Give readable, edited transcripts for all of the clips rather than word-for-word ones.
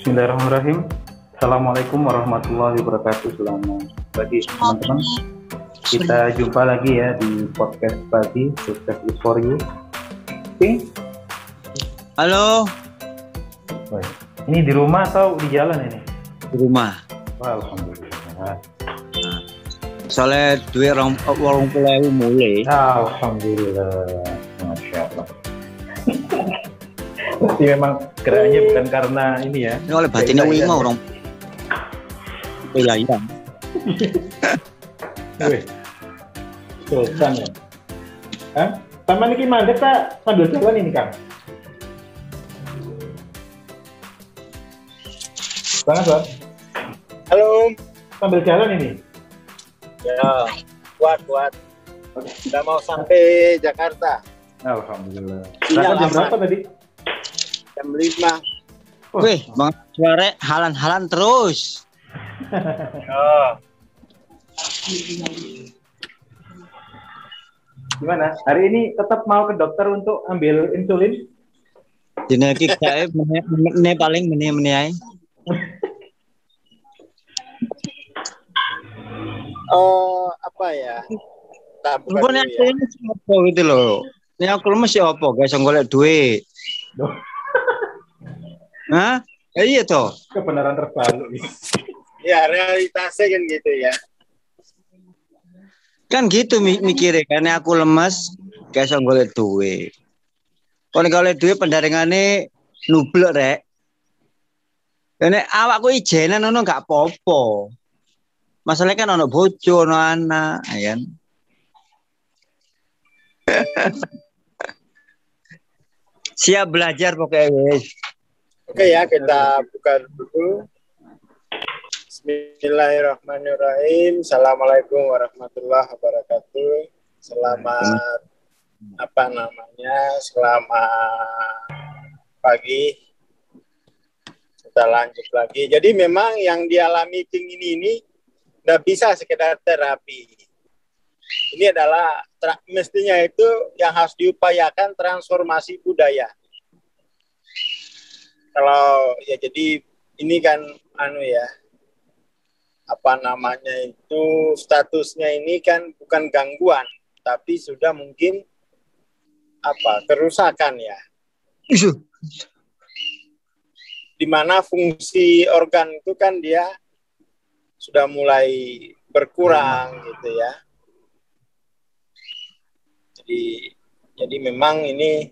Bismillahirrahmanirrahim. Assalamualaikum warahmatullahi wabarakatuh. Selamat pagi teman-teman. Kita jumpa lagi ya di podcast pagi, podcast for you. Ping. Halo. Ini di rumah atau di jalan ini? Di rumah. Wah, alhamdulillah. Soalnya duit warung pulau mulai. Alhamdulillah, masya Allah. Berarti memang gerakannya bukan karena ini ya. Ini oleh batinnya wima orang. Iya. Wih, sultan ya. Hah? Taman ini mandek tak sambil jalan ini Kang? Bang. Halo. Sambil jalan ini? Ya, kuat. Sudah mau sampai Jakarta. Alhamdulillah. Jam berapa tadi? Jam 5. Wih, Bang Suare halan-halan terus. Oh. Gimana? Hari ini tetap mau ke dokter untuk ambil insulin? Dina iki gawe meneh paling meneh ae. Apa ya? Engko nek ini apa gitu loh. Nek aku lemes ya apa, guys, golek duit. Hah? Iya toh. Kebenaran terbaru. Ya, realitasnya kan gitu ya. Kan gitu mikirnya, karena aku lemes, guys, golek duit. Kalau golek duit pendaringane nublek rek. Nek awakku ijenan ngono gak apa-apa. Masalahnya kan ono bojo, ono anak, ya kan. Siap belajar pokoknya guys. Oke ya, kita buka dulu. Bismillahirrahmanirrahim. Assalamualaikum warahmatullahi wabarakatuh. Selamat selamat pagi. Kita lanjut lagi. Jadi memang yang dialami King ini tidak bisa sekedar terapi. Ini adalah mestinya itu yang harus diupayakan transformasi budaya. Kalau ya jadi ini kan statusnya ini kan bukan gangguan, tapi sudah mungkin kerusakan ya. Di mana fungsi organ itu kan dia sudah mulai berkurang gitu ya. Jadi memang ini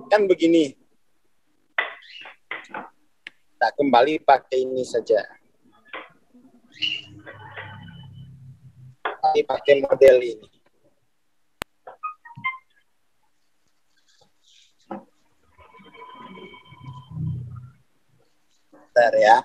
kan begini. Kita kembali pakai ini saja. Pakai model ini. Bentar ya.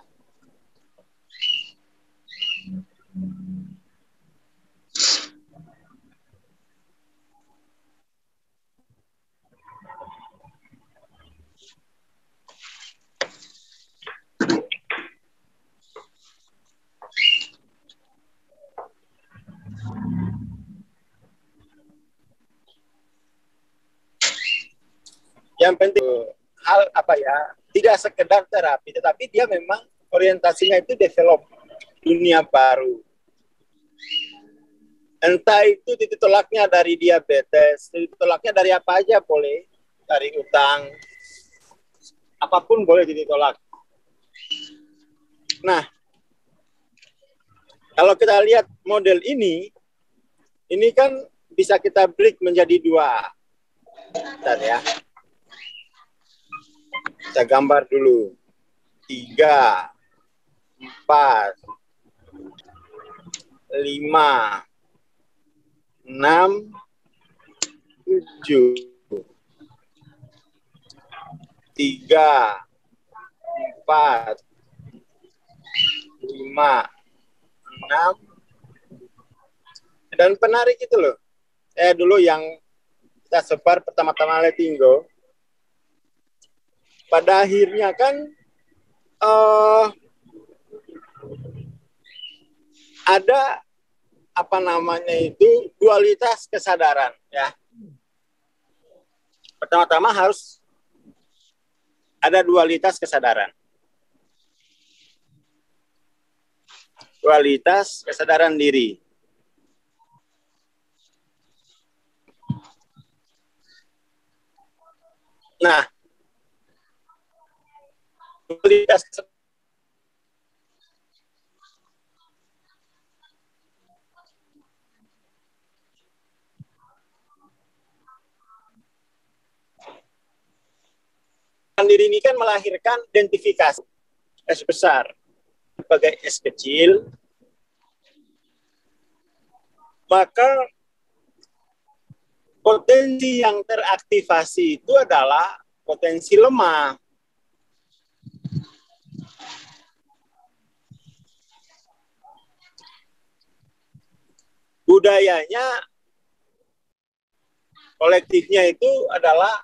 Yang penting hal tidak sekedar terapi, tetapi dia memang orientasinya itu develop dunia baru. Entah itu titik tolaknya dari diabetes, titik tolaknya dari apa aja boleh, dari utang, apapun boleh titik tolak. Nah, kalau kita lihat model ini kan bisa kita break menjadi dua. Bentar ya. Kita gambar dulu. 3, 4, 5, 6, 7. 3, 4, 5, 6. Dan penarik itu loh. Dulu yang kita sebar pertama-tama Lettinggo. Pada akhirnya kan ada dualitas kesadaran ya. Pertama-tama harus Ada dualitas kesadaran. Dualitas kesadaran diri. Nah, dualitas diri ini kan melahirkan identifikasi S besar sebagai S kecil, maka potensi yang teraktivasi itu adalah potensi lemah. Budayanya, kolektifnya itu adalah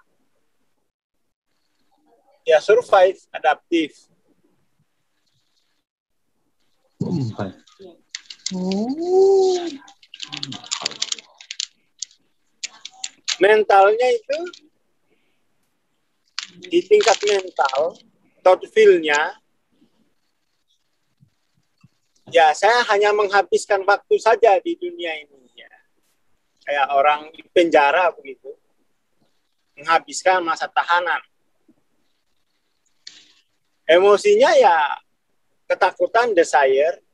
ya survive, adaptif. Mentalnya itu di tingkat mental, thought feel-nya, ya saya hanya menghabiskan waktu saja di dunia ini. Ya. Kayak orang di penjara begitu, menghabiskan masa tahanan. Emosinya ya ketakutan, desire,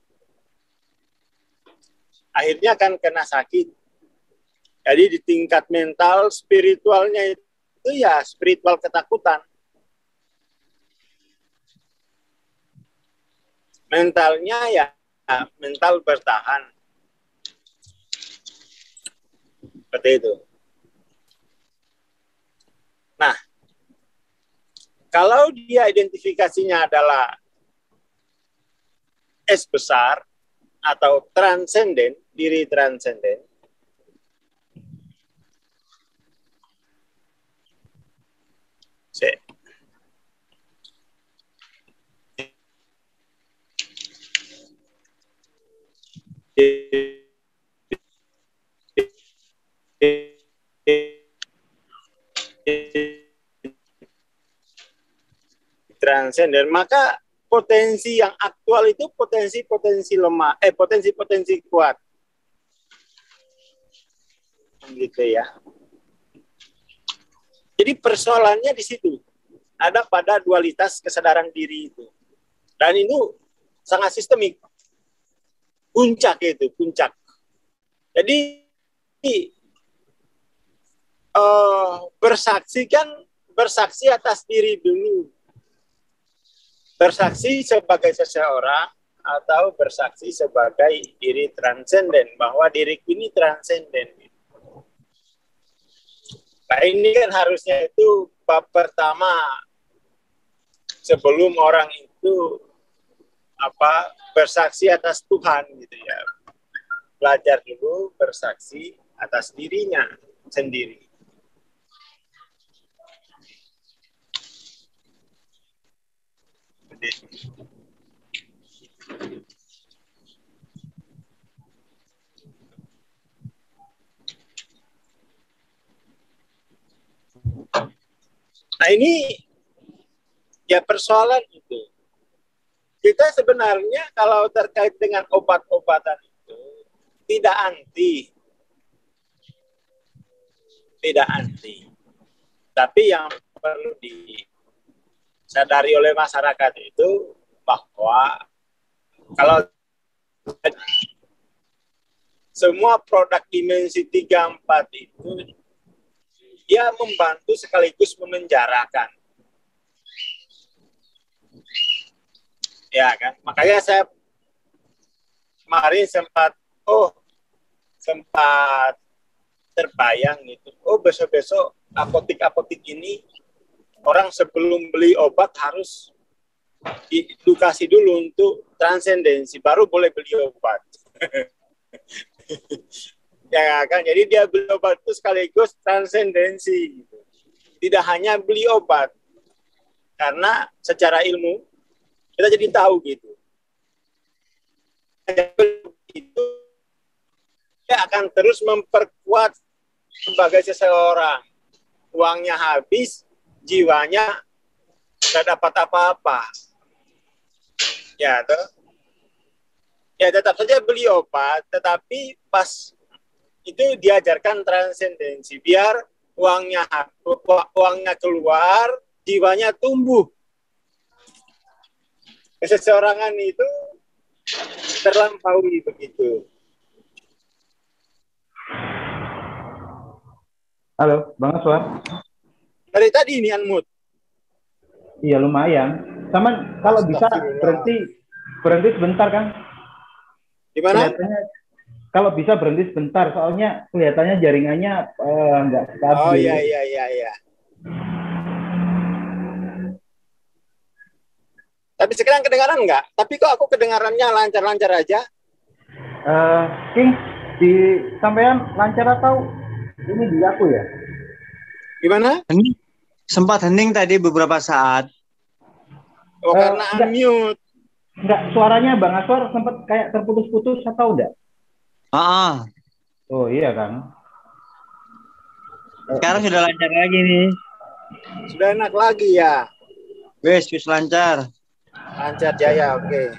akhirnya akan kena sakit. Jadi di tingkat mental, spiritualnya itu ya spiritual ketakutan. Mentalnya ya mental bertahan. Seperti itu. Nah, kalau dia identifikasinya adalah S besar atau transenden, diri transenden, transenden, maka potensi yang aktual itu potensi-potensi lemah, potensi-potensi kuat. Gitu ya. Jadi persoalannya di situ. Ada pada dualitas kesadaran diri itu. Dan itu sangat sistemik. Puncak itu, puncak. Jadi bersaksi atas diri dulu. Bersaksi sebagai seseorang atau bersaksi sebagai diri transenden, bahwa diriku ini transenden. Nah, ini kan harusnya itu bab pertama sebelum orang itu bersaksi atas Tuhan gitu ya. Belajar dulu bersaksi atas dirinya sendiri. Nah ini ya persoalan itu. Kita sebenarnya kalau terkait dengan obat-obatan itu tidak anti. Tapi yang perlu disadari oleh masyarakat itu bahwa kalau semua produk dimensi 3-4 itu dia membantu sekaligus memenjarakan. Ya kan? Makanya saya kemarin sempat terbayang gitu. Oh, besok-besok apotik-apotik ini orang sebelum beli obat harus diedukasi dulu untuk transendensi, baru boleh beli obat. Ya kan, jadi dia beli obat itu sekaligus transendensi. Tidak hanya beli obat, karena secara ilmu kita jadi tahu gitu. Itu dia akan terus memperkuat sebagai seseorang. Uangnya habis, jiwanya nggak dapat apa-apa. Ya, toh. Ya tetap saja beli obat, tetapi pas itu diajarkan transendensi biar uangnya keluar, jiwanya tumbuh. Keseseorangan itu terlampaui begitu. Halo, Bang Aswar. Dari tadi ini Anmut. Iya lumayan. Sama kalau bisa berhenti sebentar kan? Gimana? Kelihatannya kalau bisa berhenti sebentar, soalnya kelihatannya jaringannya nggak stabil. Oh iya. Tapi sekarang kedengaran nggak? Tapi kok aku kedengarannya lancar-lancar aja? King, di sampean lancar atau ini di aku ya? Gimana? Sempat hening tadi beberapa saat. Oh karena unmute. Enggak, suaranya Bang Aswar sempat kayak terputus-putus atau enggak? Oh iya kan. Sekarang sudah lancar lagi nih. Sudah enak lagi ya. Wes lancar. Lancar jaya, oke.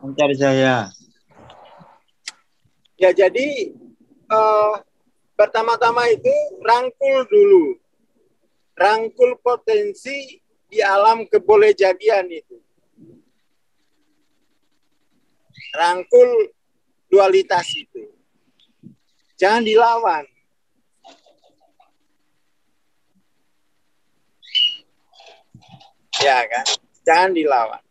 Lancar jaya. Ya jadi pertama-tama itu rangkul dulu. Rangkul potensi di alam kebolehjadian itu. Rangkul dualitas itu. Jangan dilawan. Ya kan? Jangan dilawan.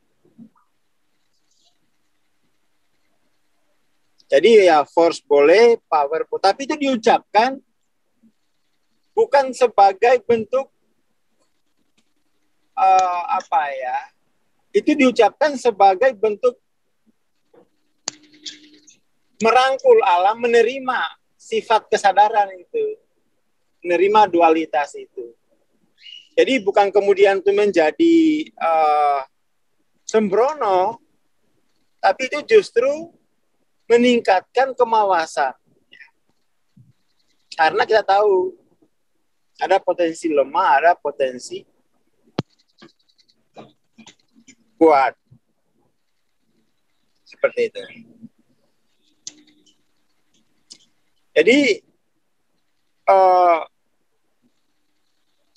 Jadi ya force boleh, power boleh. Tapi itu diucapkan bukan sebagai bentuk itu diucapkan sebagai bentuk merangkul alam, menerima sifat kesadaran itu, menerima dualitas itu. Jadi bukan kemudian itu menjadi sembrono, tapi itu justru meningkatkan kemawasan. Karena kita tahu ada potensi lemah, ada potensi kuat. Seperti itu. Jadi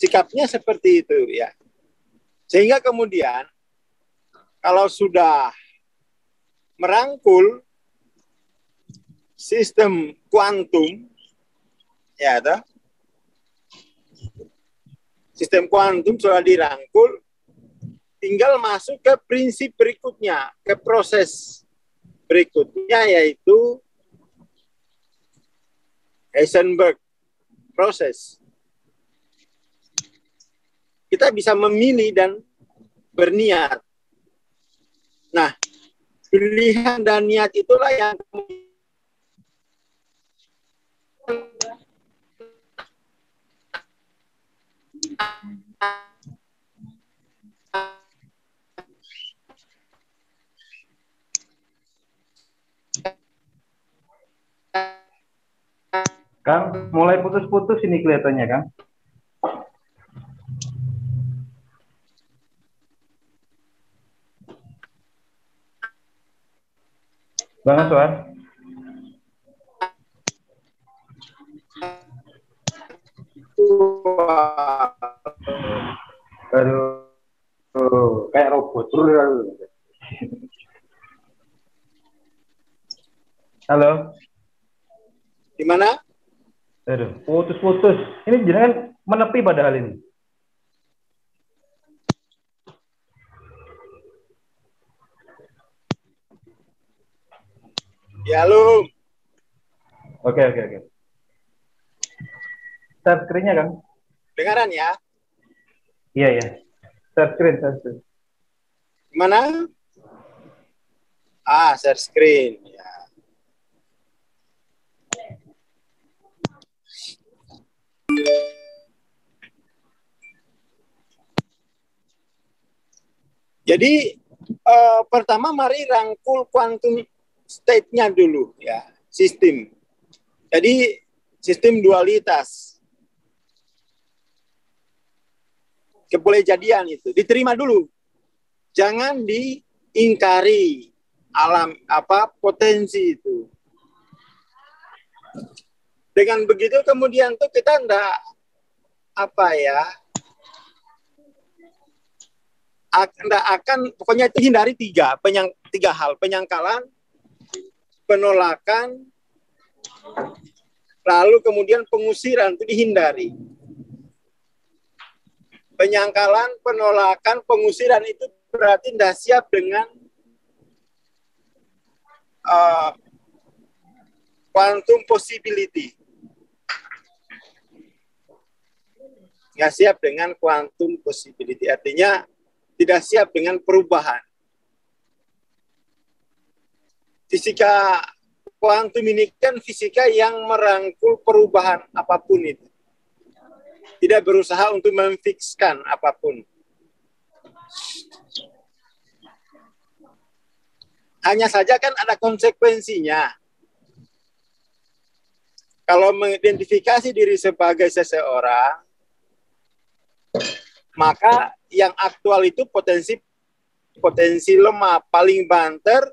sikapnya seperti itu ya. Sehingga kemudian kalau sudah merangkul sistem kuantum, ya, toh? Sistem kuantum sudah dirangkul, tinggal masuk ke prinsip berikutnya, ke proses berikutnya, yaitu Heisenberg proses. Kita bisa memilih dan berniat. Nah, pilihan dan niat itulah yang Kang, mulai putus-putus ini kelihatannya, Kang. Bang Aswar. Aduh, kayak robot. Halo. Gimana? Aduh, putus-putus. Ini jangan menepi padahal ini. Ya, lu. Oke. Start screen-nya, Kang. Dengaran ya? Iya. Start screen. Gimana? Share screen. Ya. Jadi pertama mari rangkul quantum state-nya dulu ya, sistem. Jadi sistem dualitas. kebolehjadian itu diterima dulu, jangan diingkari alam potensi itu. Dengan begitu kemudian tuh kita enggak akan pokoknya itu hindari tiga hal: penyangkalan, penolakan, lalu kemudian pengusiran. Itu dihindari. Penyangkalan, penolakan, pengusiran itu berarti tidak siap dengan quantum possibility. Nggak siap dengan quantum possibility, artinya tidak siap dengan perubahan. Fisika kuantum ini kan fisika yang merangkul perubahan apapun itu. Tidak berusaha untuk memfikskan apapun. Hanya saja kan ada konsekuensinya. Kalau mengidentifikasi diri sebagai seseorang, maka yang aktual itu potensi lemah, paling banter.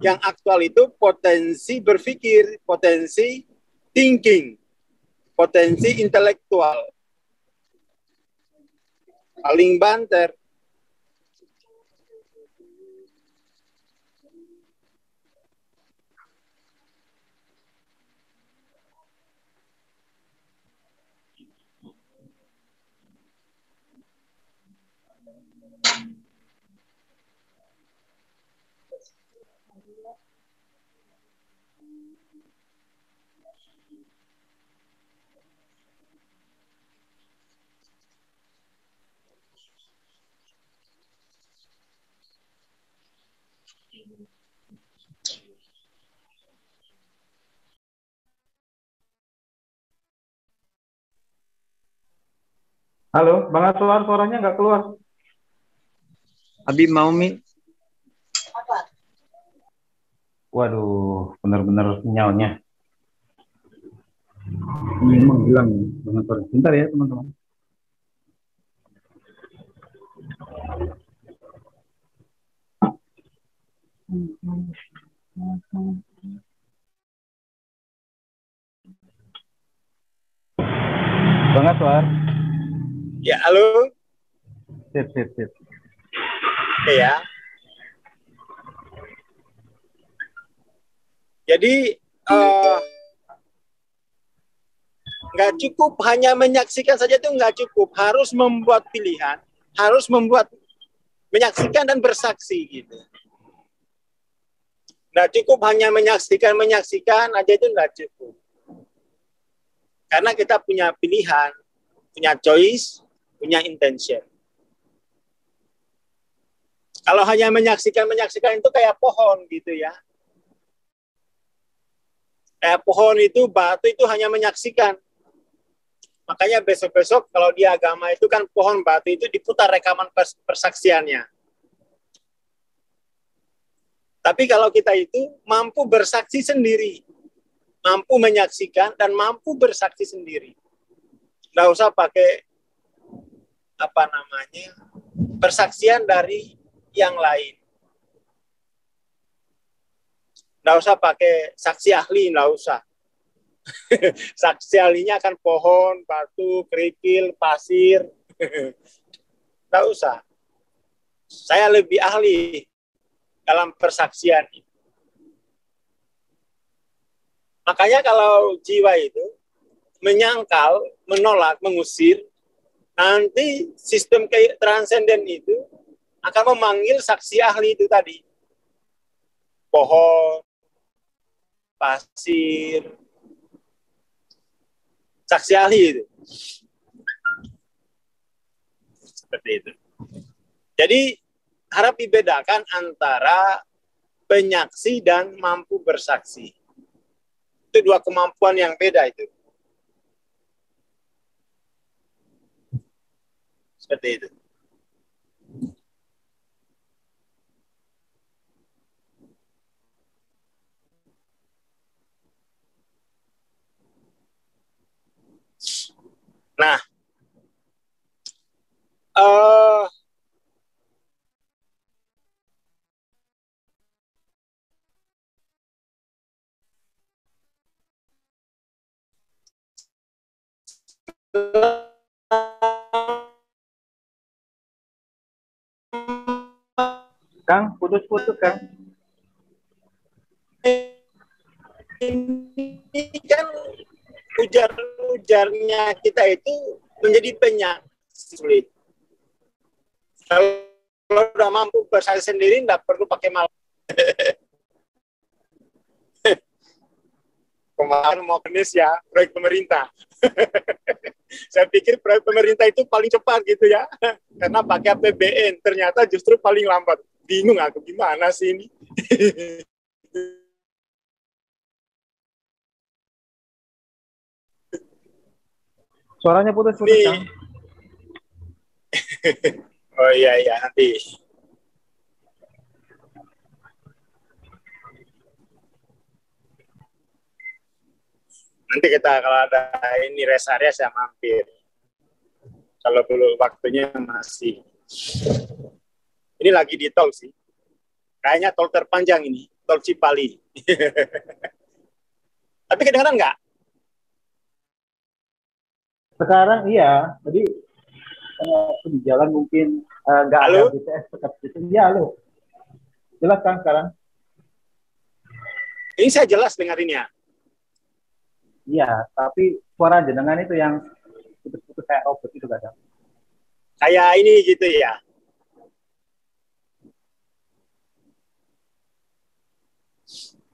Yang aktual itu potensi berpikir, potensi thinking, potensi intelektual, paling banter. Halo, Bang Aswan, suaranya nggak keluar. Abi mau Mi? Waduh, benar-benar sinyalnya. Ini emang hilang, Bang Aswan. Bentar ya, teman-teman. Bang Aswan. Ya, halo. Sip. Oke ya. Jadi nggak cukup hanya menyaksikan saja, itu nggak cukup, harus membuat pilihan, harus menyaksikan dan bersaksi gitu. Nggak cukup hanya menyaksikan aja, itu nggak cukup. Karena kita punya pilihan, punya choice, punya intention. Kalau hanya menyaksikan itu kayak pohon gitu ya. Kayak pohon itu, batu itu hanya menyaksikan. Makanya besok-besok kalau di agama itu kan pohon batu itu diputar rekaman persaksiannya. Tapi kalau kita itu mampu bersaksi sendiri, mampu menyaksikan dan mampu bersaksi sendiri. Nggak usah pakai persaksian dari yang lain. Nggak usah pakai saksi ahli, nggak usah. Saksi ahlinya kan pohon, batu, kerikil, pasir. Nggak usah. Saya lebih ahli dalam persaksian. Makanya kalau jiwa itu menyangkal, menolak, mengusir, nanti sistem transenden itu akan memanggil saksi ahli itu tadi. Pohon, pasir, saksi ahli itu. Seperti itu. Jadi harap dibedakan antara penyaksi dan mampu bersaksi. Itu dua kemampuan yang beda itu. Seperti itu. Nah, Kang, putus-putus Kang. Ini kan ujar-ujarnya kita itu menjadi banyak sulit. Kalau udah mampu bersaing sendiri, nggak perlu pakai malu. Kemarin mau penis ya, proyek pemerintah. Saya pikir proyek pemerintah itu paling cepat gitu ya, karena pakai APBN. Ternyata justru paling lambat. Bingung aku gimana sih ini. Suaranya putus-putus Kang. Oh iya nanti. Nanti kita kalau ada ini rest area saya mampir. Kalau belum waktunya masih. Ini lagi di tol sih. Kayaknya tol terpanjang ini, tol Cipali. Tapi kedengaran nggak? Sekarang iya, jadi di jalan mungkin nggak ada BTS dekat situ. Iya, halo. Jelas kan sekarang? Ini saya jelas dengerinnya. Iya, tapi suara jenengan itu yang putus-putus kayak robot itu kadang. Kayak ini gitu ya.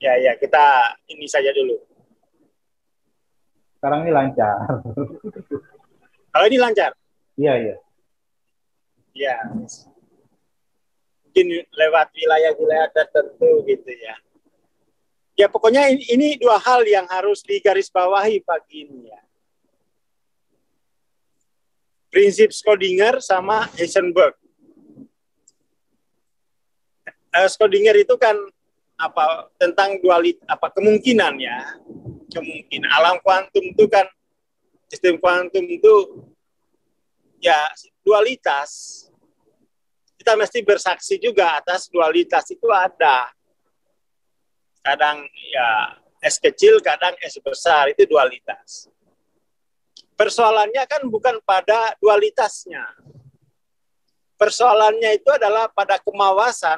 Ya, kita ini saja dulu. Sekarang ini lancar. Kalau ini lancar? Iya. Ya. Mungkin lewat wilayah-wilayah tertentu gitu ya. Ya pokoknya ini dua hal yang harus digarisbawahi pagi ini ya. Prinsip Schrödinger sama Heisenberg. Schrödinger itu kan tentang kemungkinan ya. Kemungkinan alam kuantum itu kan, sistem kuantum itu ya dualitas. Kita mesti bersaksi juga atas dualitas itu ada. Kadang ya S kecil, kadang S besar, itu dualitas. Persoalannya kan bukan pada dualitasnya. Persoalannya itu adalah pada kemawasan,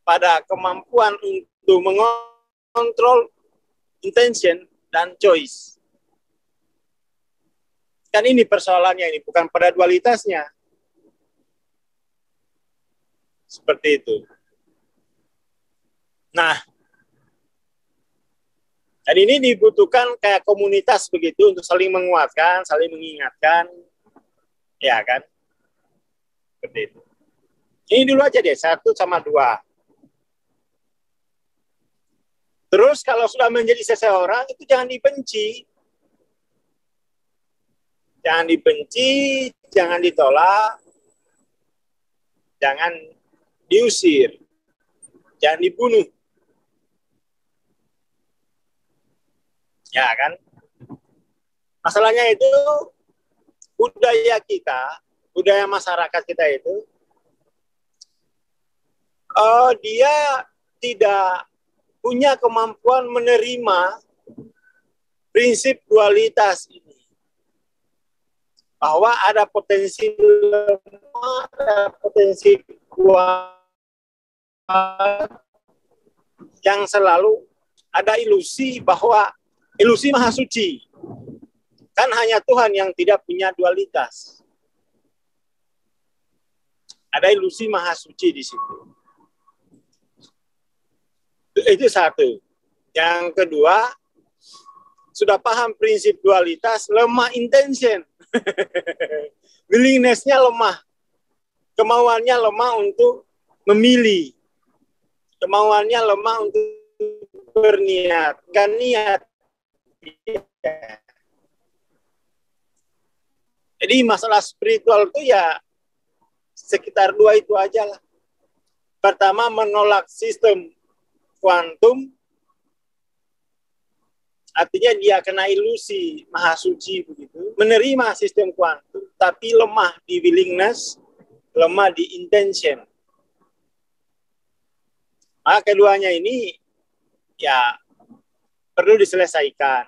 pada kemampuan untuk mengontrol intention dan choice. Kan ini persoalannya ini, bukan pada dualitasnya. Seperti itu. Nah, dan ini dibutuhkan kayak komunitas begitu untuk saling menguatkan, saling mengingatkan, ya kan? Seperti itu. Ini dulu aja deh, 1 sama 2. Terus kalau sudah menjadi seseorang, itu jangan dibenci. Jangan dibenci, jangan ditolak, jangan diusir, jangan dibunuh. Ya kan? Masalahnya itu budaya kita, budaya masyarakat kita itu, dia tidak punya kemampuan menerima prinsip dualitas ini. Bahwa ada potensi lemah, ada potensi kuat, yang selalu ada ilusi bahwa ilusi maha suci. Kan hanya Tuhan yang tidak punya dualitas. Ada ilusi maha suci di situ. Itu satu. Yang kedua, sudah paham prinsip dualitas, lemah intention. Willingness-nya lemah. Kemauannya lemah untuk memilih. Kemauannya lemah untuk berniat. Kan niat. Jadi masalah spiritual itu ya sekitar 2 itu aja lah. Pertama, menolak sistem kuantum, artinya dia kena ilusi maha suci begitu, menerima sistem kuantum, tapi lemah di willingness, lemah di intention. Maka keduanya ini ya perlu diselesaikan.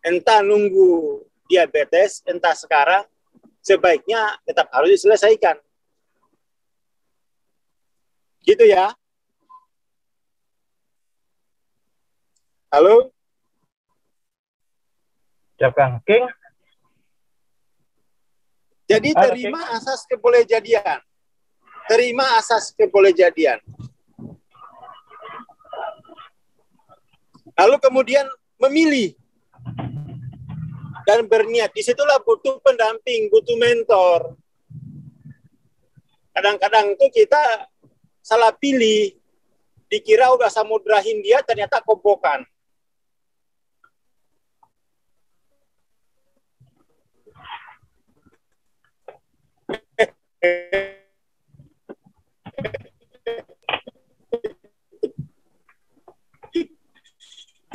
Entah nunggu diabetes, entah sekarang, sebaiknya tetap harus diselesaikan. Gitu ya. Halo? Siap Kang. King. Jadi terima asas kebolehjadian. Terima asas kebolehjadian. Lalu kemudian memilih dan berniat. Disitulah butuh pendamping, butuh mentor. Kadang-kadang tuh kita salah pilih. Dikira udah Samudra Hindia, ternyata Kobokan.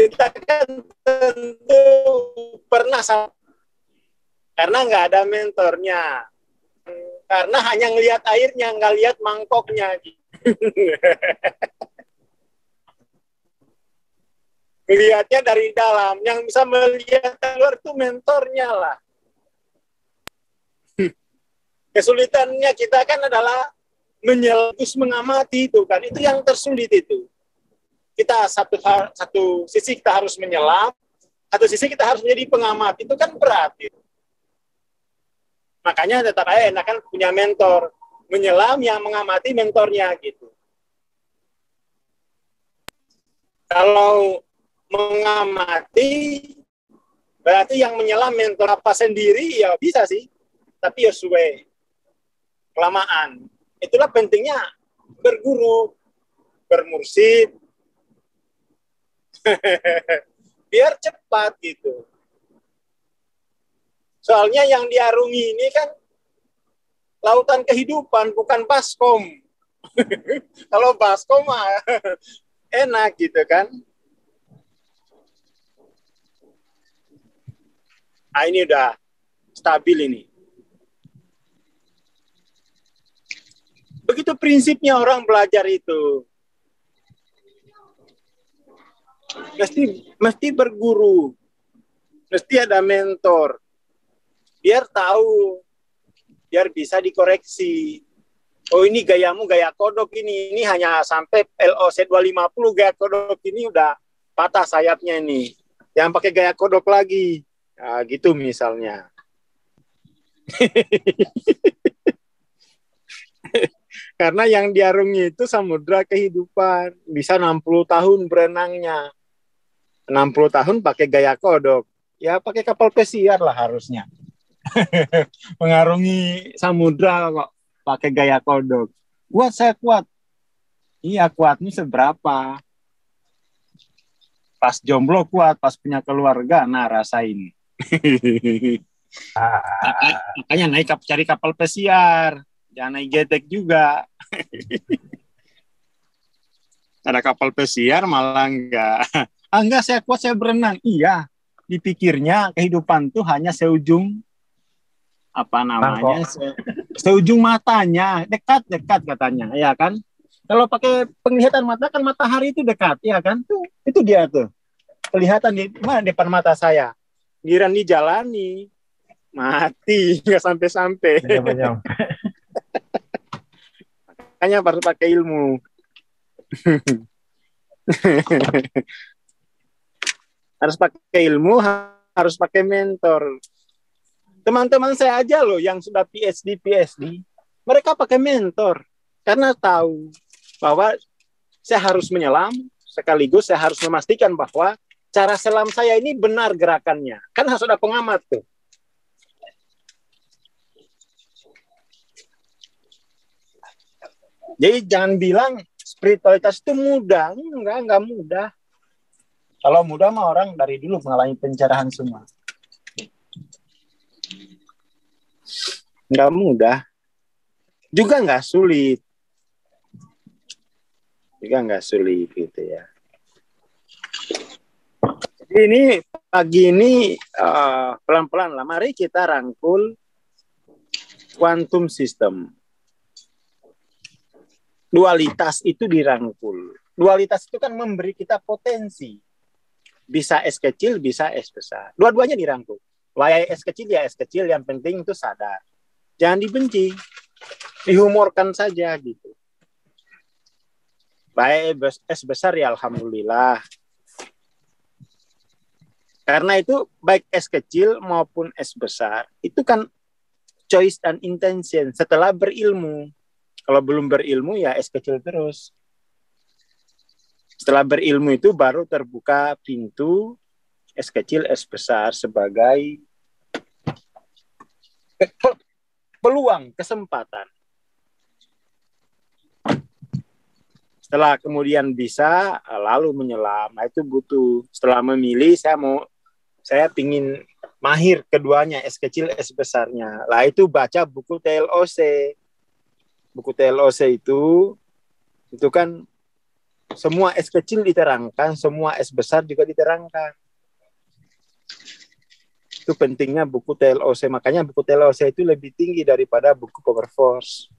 Kita kan tentu pernah karena nggak ada mentornya, karena hanya ngelihat airnya, nggak lihat mangkoknya. Melihatnya dari dalam, yang bisa melihat keluar itu mentornya lah. Kesulitannya kita kan adalah terus mengamati itu kan, itu yang tersulit itu. Kita satu sisi kita harus menyelam, satu sisi kita harus menjadi pengamat, itu kan berat. Gitu. Makanya tetap aja enakan punya mentor, menyelam yang mengamati mentornya gitu. Kalau mengamati berarti yang menyelam mentor apa sendiri ya bisa sih, tapi ya suwe kelamaan. Itulah pentingnya berguru, bermursid, biar cepat gitu. Soalnya yang diarungi ini kan lautan kehidupan, bukan baskom. Kalau baskom mah enak gitu kan. Nah, ini udah stabil ini. Begitu prinsipnya orang belajar itu. Mesti berguru. Mesti ada mentor. Biar tahu. Biar bisa dikoreksi. Oh ini gayamu gaya kodok ini. Ini hanya sampai LOC 250 gaya kodok ini udah patah sayapnya ini. Yang pakai gaya kodok lagi. Nah, gitu misalnya. Karena yang diarungi itu samudra kehidupan. Bisa 60 tahun berenangnya. 60 tahun pakai gaya kodok. Ya pakai kapal pesiar lah harusnya. Mengarungi samudra kok pakai gaya kodok. Kuat saya kuat. Iya kuatnya seberapa. Pas jomblo kuat, pas punya keluarga, nah rasain. Makanya cari kapal pesiar. Jangan naik getek juga. Ada kapal pesiar malah enggak. Enggak, saya kuat, saya berenang. Iya, dipikirnya kehidupan tuh hanya seujung seujung matanya, dekat katanya, ya kan? Kalau pakai penglihatan mata kan matahari itu dekat, ya kan? Itu dia tuh. Kelihatan di mana depan mata saya. Giran dijalani, mati nggak sampai-sampai. Makanya harus pakai ilmu. Harus pakai ilmu, harus pakai mentor. Teman-teman saya aja loh yang sudah PhD, mereka pakai mentor. Karena tahu bahwa saya harus menyelam, sekaligus saya harus memastikan bahwa cara selam saya ini benar gerakannya. Kan harus ada pengamat tuh. Jadi jangan bilang spiritualitas itu mudah. Enggak mudah. Kalau mudah mah orang dari dulu mengalami pencerahan semua. Enggak mudah. Juga enggak sulit. Gitu ya. Jadi ini pagi ini pelan-pelan lah. Mari kita rangkul quantum system. Dualitas itu dirangkul. Dualitas itu kan memberi kita potensi. Bisa S kecil, bisa S besar. Dua-duanya dirangkul. Wayai es kecil ya es kecil, yang penting itu sadar. Jangan dibenci, dihumorkan saja gitu. Baik es besar ya alhamdulillah. Karena itu baik es kecil maupun es besar itu kan choice dan intention setelah berilmu. Kalau belum berilmu ya es kecil terus. Setelah berilmu itu baru terbuka pintu es kecil, es besar sebagai peluang, kesempatan. Setelah kemudian bisa, lalu menyelam. Nah, itu butuh. Setelah memilih, saya pingin mahir keduanya, es kecil, es besarnya. Lah itu baca buku TLOC. Buku TLOC itu kan semua es kecil diterangkan, semua es besar juga diterangkan. Itu pentingnya buku TLOC. Makanya buku TLOC itu lebih tinggi daripada buku Power Force.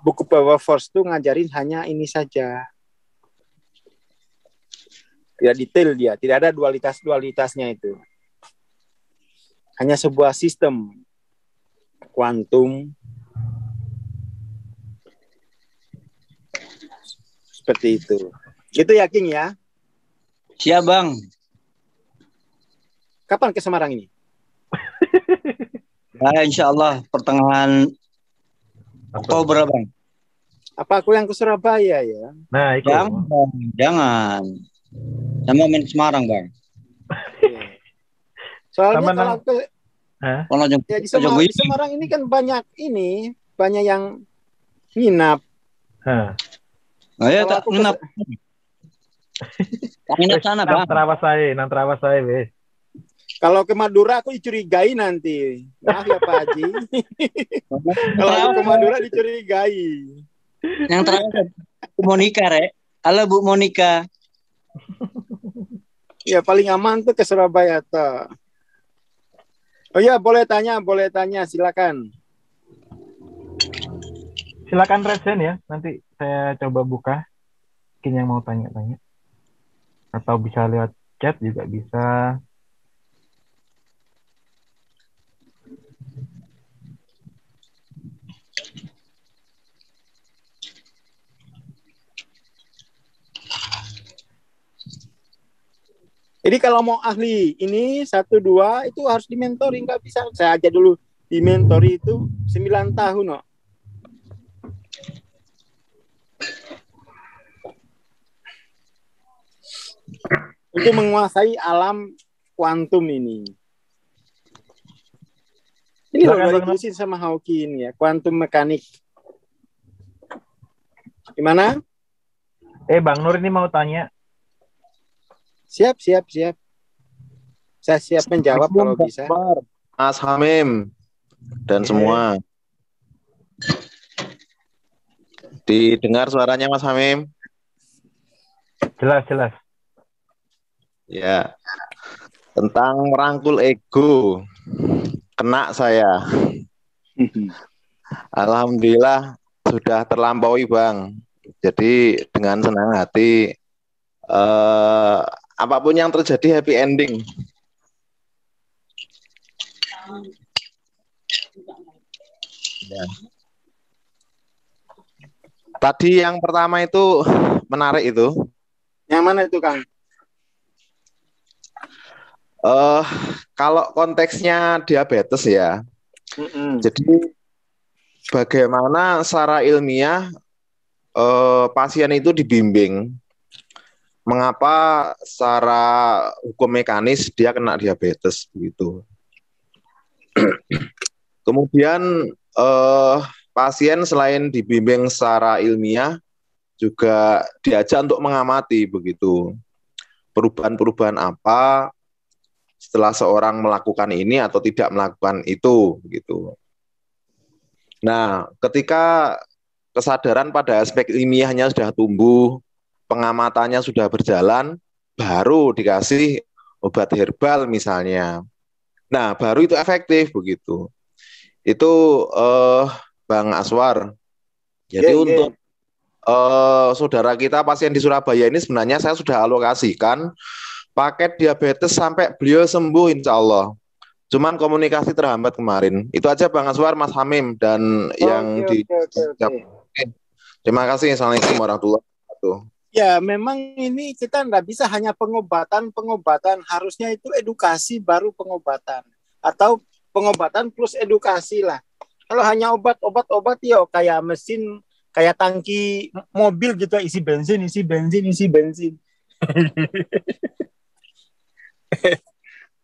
Buku Power Force itu ngajarin hanya ini saja. Tidak detail dia, tidak ada dualitasnya itu. Hanya sebuah sistem kuantum seperti itu. Itu yakin ya? Siap, Bang. Kapan ke Semarang ini? Nah, insya Allah pertengahan Oktober, Bang. Apa aku yang ke Surabaya ya? Nah, itu. Jangan. Sama main Semarang, Bang. Soalnya Sama kalau ke ya, di Semarang ini kan banyak yang nginap. Oh ya, tak nginap. Tak nginap sana, Bang. Nantarawas saya, weh. Kalau ke Madura aku dicurigai nanti. Maaf ya Pak Haji. Kalau aku ke Madura dicurigai. Yang terakhir Bu Monica, Rek. Halo Bu Monica. Ya paling aman tuh ke Surabaya tuh. Oh ya, boleh tanya, silakan. Silakan Resen ya. Nanti saya coba buka. Mungkin yang mau tanya-tanya. Atau bisa lewat chat juga bisa. Jadi kalau mau ahli ini 1, 2 itu harus dimentori, nggak bisa. Saya aja dulu dimentori itu 9 tahun. No. Untuk menguasai alam kuantum ini. Ini loh ditulisin sama Hawking ya, kuantum mekanik. Gimana? Bang Nur ini mau tanya. Siap. Saya siap menjawab kalau bisa. Mas Hamim dan semua. Didengar suaranya Mas Hamim? Jelas. Ya. Tentang merangkul ego. Kena saya. Alhamdulillah sudah terlampaui, Bang. Jadi dengan senang hati apapun yang terjadi happy ending. Ya. Tadi yang pertama itu menarik itu. Yang mana itu, Kang? Kalau konteksnya diabetes ya. Jadi bagaimana secara ilmiah pasien itu dibimbing mengapa secara hukum mekanis dia kena diabetes begitu. Kemudian pasien selain dibimbing secara ilmiah juga diajak untuk mengamati begitu. Perubahan-perubahan apa setelah seorang melakukan ini atau tidak melakukan itu begitu. Nah, ketika kesadaran pada aspek ilmiahnya sudah tumbuh, pengamatannya sudah berjalan, baru dikasih obat herbal misalnya. Nah, baru itu efektif begitu. Itu Bang Aswar. Jadi untuk saudara kita pasien di Surabaya ini sebenarnya saya sudah alokasikan paket diabetes sampai beliau sembuh insya Allah. Cuman komunikasi terhambat kemarin. Itu aja Bang Aswar, Mas Hamim dan yang di. Oke. Terima kasih. Assalamualaikum warahmatullahi wabarakatuh. Ya, memang ini kita nggak bisa hanya pengobatan, harusnya itu edukasi baru pengobatan atau pengobatan plus edukasi lah. Kalau hanya obat ya kayak mesin, kayak tangki mobil gitu, isi bensin.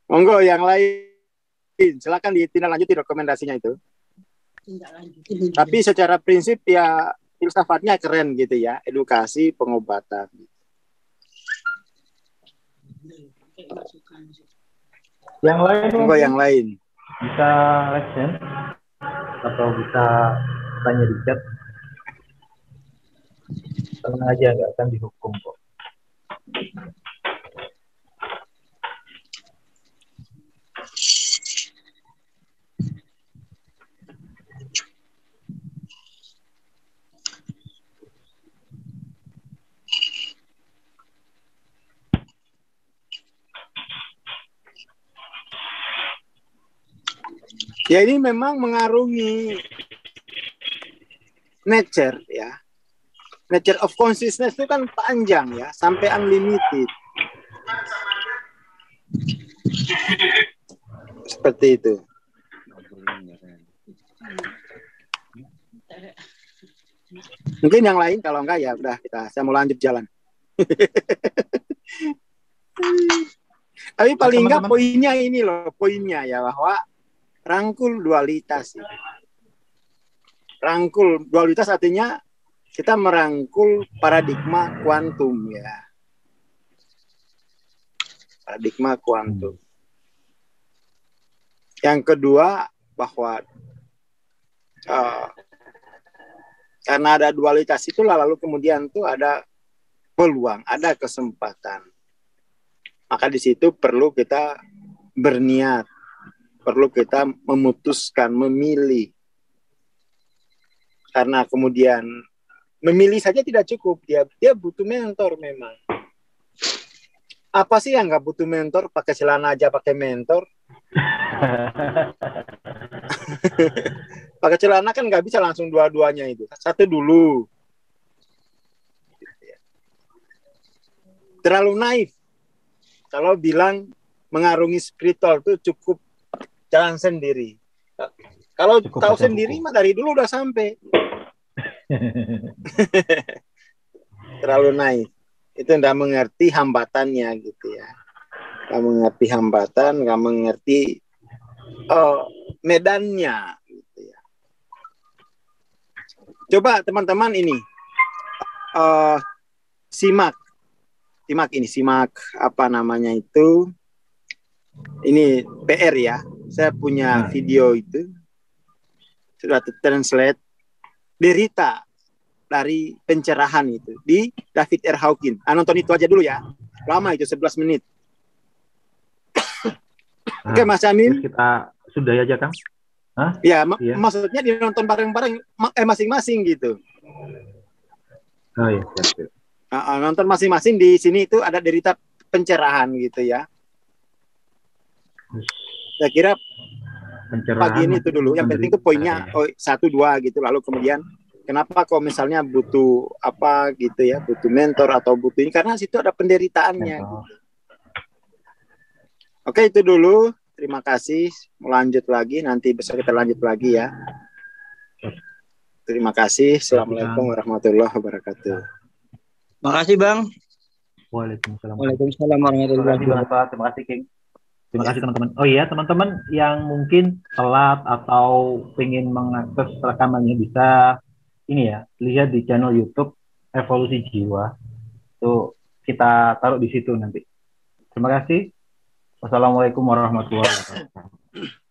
Monggo yang lain, silakan ditindaklanjuti rekomendasinya itu. Tapi secara prinsip ya filsafatnya keren gitu ya, edukasi pengobatan. Yang lain Monggo yang lain. bisa legend atau bisa tanya di chat. Tenang aja, nggak akan dihukum kok. Ya ini memang mengarungi nature ya. Nature of consciousness itu kan panjang ya, sampai unlimited. Seperti itu. Mungkin yang lain, kalau enggak ya udah saya mau lanjut jalan. Tapi paling enggak poinnya ini loh, poinnya ya bahwa rangkul dualitas. Rangkul dualitas artinya kita merangkul paradigma kuantum ya. Paradigma kuantum. Yang kedua bahwa karena ada dualitas itulah lalu kemudian tuh ada peluang, ada kesempatan. Maka di situ perlu kita berniat, perlu kita memutuskan, memilih. Karena kemudian memilih saja tidak cukup, dia butuh mentor memang. Apa sih yang nggak butuh mentor? Pakai celana aja pakai mentor. Pakai celana kan nggak bisa langsung dua-duanya itu. Satu dulu. Terlalu naif. Kalau bilang mengarungi spiritual itu cukup jalan sendiri. Kalau tahu sendiri mah dari dulu udah sampai. Terlalu naif. Itu tidak mengerti hambatannya gitu ya. Nggak mengerti hambatan, nggak mengerti medannya gitu ya. Coba teman-teman ini simak apa namanya itu. Ini PR ya. Saya punya video itu sudah translate derita dari pencerahan itu di David R. Hawkins. Nonton itu aja dulu ya. Lama itu 11 menit. Oke, Mas Amin. Kita sudah aja, Kang. Hah? Ya, maksudnya dinonton bareng-bareng masing-masing gitu. Oh iya, siap. Nonton masing-masing di sini itu ada derita pencerahan gitu ya. Saya kira pagi ini itu dulu. Yang penting itu poinnya 1, 2 gitu. Lalu kemudian kenapa kok misalnya butuh apa gitu ya, butuh mentor atau butuh ini, karena situ ada penderitaannya. Gitu. Oke, itu dulu. Terima kasih. Mau lanjut lagi, nanti besok kita lanjut lagi ya. Terima kasih. Assalamualaikum warahmatullahi wabarakatuh. Makasih Bang. Waalaikumsalam. Waalaikumsalam warahmatullahi wabarakatuh. Terima kasih King. Terima kasih teman-teman. Oh iya teman-teman yang mungkin telat atau pengen mengakses rekamannya bisa ini ya, lihat di channel YouTube Evolusi Jiwa. Tuh kita taruh di situ nanti. Terima kasih. Wassalamualaikum warahmatullahi wabarakatuh.